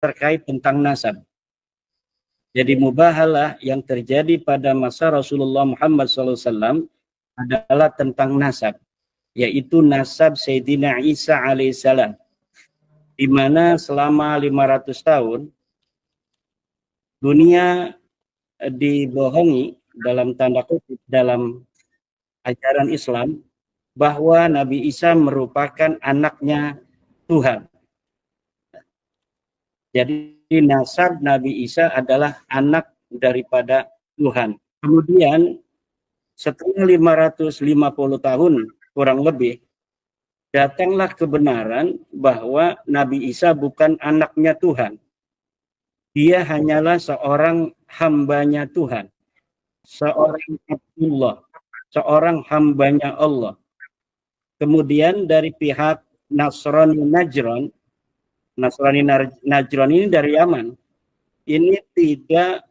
terkait tentang nasab. Jadi mubahalah yang terjadi pada masa Rasulullah Muhammad SAW adalah tentang nasab, yaitu nasab Sayyidina Isa alaihissalam, di mana selama 500 tahun dunia dibohongi dalam tanda kutip dalam ajaran Islam bahwa Nabi Isa merupakan anaknya Tuhan. Jadi nasab Nabi Isa adalah anak daripada Tuhan. Kemudian setelah 550 tahun kurang lebih, datanglah kebenaran bahwa Nabi Isa bukan anaknya Tuhan. Dia hanyalah seorang hambanya Tuhan, seorang Abdullah, seorang hambanya Allah. Kemudian dari pihak Nasrani Najran ini dari Yaman, ini tidak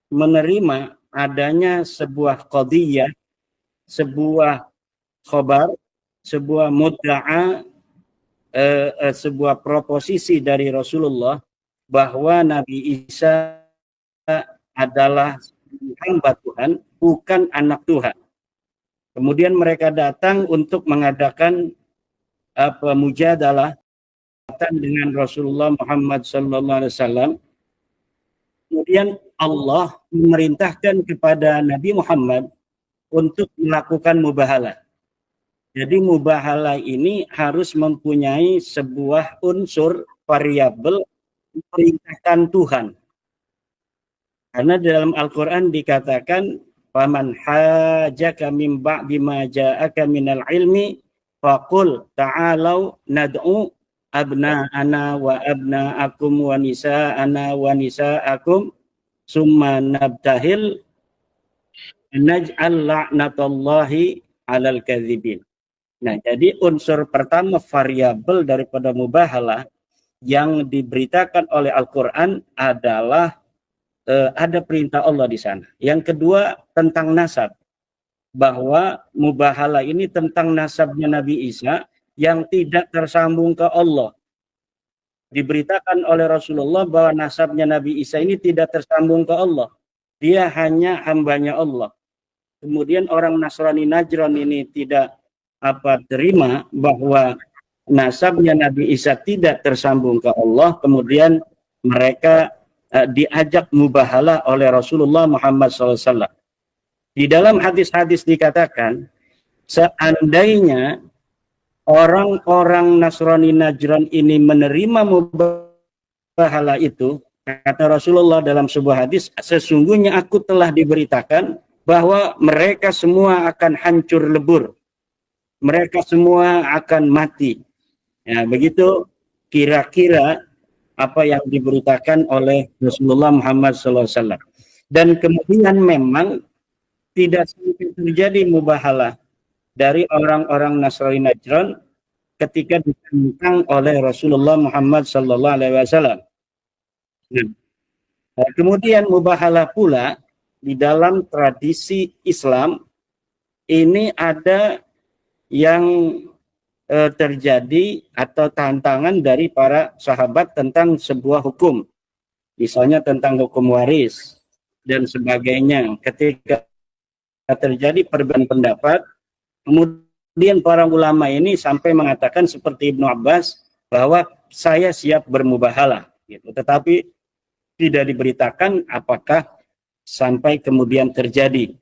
menerima adanya sebuah qadiyah, sebuah khobar, sebuah mudda'a, sebuah proposisi dari Rasulullah bahwa Nabi Isa adalah hamba Tuhan, bukan anak Tuhan. Kemudian mereka datang untuk mengadakan mujadalah dengan Rasulullah Muhammad SAW. Kemudian Allah memerintahkan kepada Nabi Muhammad untuk melakukan mubahalah. Jadi mubahalah ini harus mempunyai sebuah unsur variabel memerintahkan Tuhan. Karena dalam Al-Quran dikatakan faman hajaka min ba'di ma ja'aka minal ilmi faqul ta'alau nad'u abna'ana wa abna'akum wa nisa'ana wa nisa'akum summa nabtahil naj'al la'natallahi 'alal kadzibin. Nah, jadi unsur pertama variabel daripada mubahalah yang diberitakan oleh Al-Quran adalah ada perintah Allah di sana. Yang kedua tentang nasab, bahwa mubahalah ini tentang nasabnya Nabi Isa yang tidak tersambung ke Allah. Diberitakan oleh Rasulullah bahwa nasabnya Nabi Isa ini tidak tersambung ke Allah. Dia hanya hambanya Allah. Kemudian orang Nasrani Najran ini tidak terima bahwa nasabnya Nabi Isa tidak tersambung ke Allah. Kemudian mereka diajak mubahalah oleh Rasulullah Muhammad SAW. Di dalam hadis-hadis dikatakan, seandainya orang-orang Nasrani Najran ini menerima mubahalah itu, kata Rasulullah dalam sebuah hadis, sesungguhnya aku telah diberitakan bahwa mereka semua akan hancur lebur. Mereka semua akan mati. Ya, begitu kira-kira apa yang diberitakan oleh Rasulullah Muhammad SAW. Dan kemudian memang tidak sampai terjadi mubahalah dari orang-orang Nasrani Najran ketika ditentang oleh Rasulullah Muhammad SAW. Nah, kemudian mubahalah pula di dalam tradisi Islam ini ada yang terjadi atau tantangan dari para sahabat tentang sebuah hukum, misalnya tentang hukum waris dan sebagainya. Ketika terjadi perbedaan pendapat, kemudian para ulama ini sampai mengatakan seperti Ibnu Abbas bahwa saya siap bermubahalah, gitu. Tetapi tidak diberitakan apakah sampai kemudian terjadi.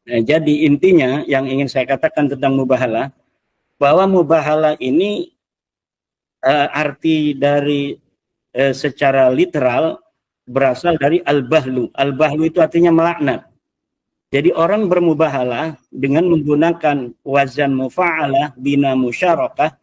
Nah, jadi intinya yang ingin saya katakan tentang mubahalah, bahwa mubahalah ini arti dari secara literal berasal dari al-bahlu. Al-bahlu itu artinya melaknat. Jadi orang bermubahalah dengan menggunakan wazan mufa'alah bina musyarakah,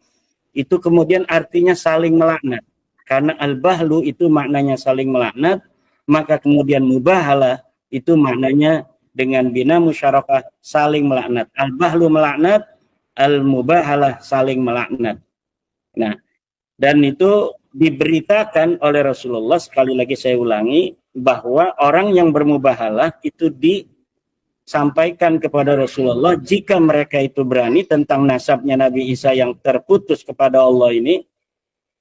itu kemudian artinya saling melaknat. Karena al-bahlu itu maknanya saling melaknat, maka kemudian mubahalah itu maknanya dengan bina musyarakah saling melaknat. Al-bahlu melaknat, al-mubahalah saling melaknat. Nah, dan itu diberitakan oleh Rasulullah, sekali lagi saya ulangi, bahwa orang yang bermubahalah itu disampaikan kepada Rasulullah jika mereka itu berani tentang nasabnya Nabi Isa yang terputus kepada Allah ini,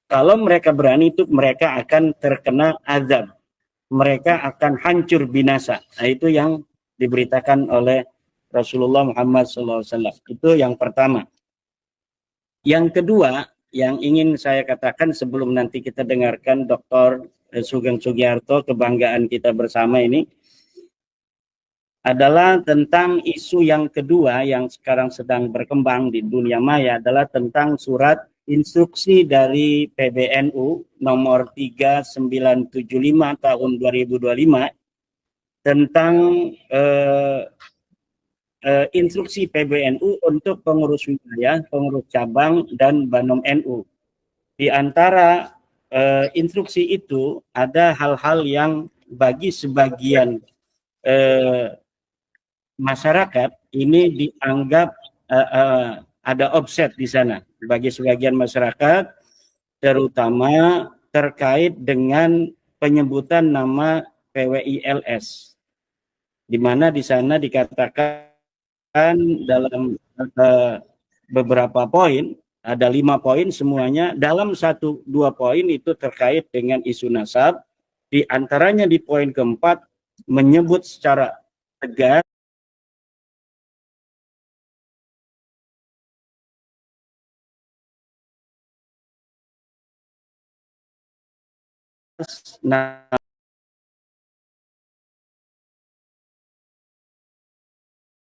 Kalau mereka berani itu mereka akan terkena azab. Mereka akan hancur binasa. Nah, itu yang diberitakan oleh Rasulullah Muhammad SAW. Itu yang pertama. Yang kedua, yang ingin saya katakan sebelum nanti kita dengarkan Dr. Sugeng Sugiarto, kebanggaan kita bersama ini, adalah tentang isu yang kedua yang sekarang sedang berkembang di dunia maya, adalah tentang surat instruksi dari PBNU nomor 3975 tahun 2025 tentang instruksi PBNU untuk pengurus wilayah, pengurus cabang, dan Banom NU. Di antara instruksi itu ada hal-hal yang bagi sebagian masyarakat ini dianggap ada offset di sana. Bagi sebagian masyarakat, terutama terkait dengan penyebutan nama PWILS, di mana di sana dikatakan dalam beberapa poin, ada 5 poin semuanya, dalam 1-2 poin itu terkait dengan isu nasab, di antaranya di poin keempat menyebut secara tegas nama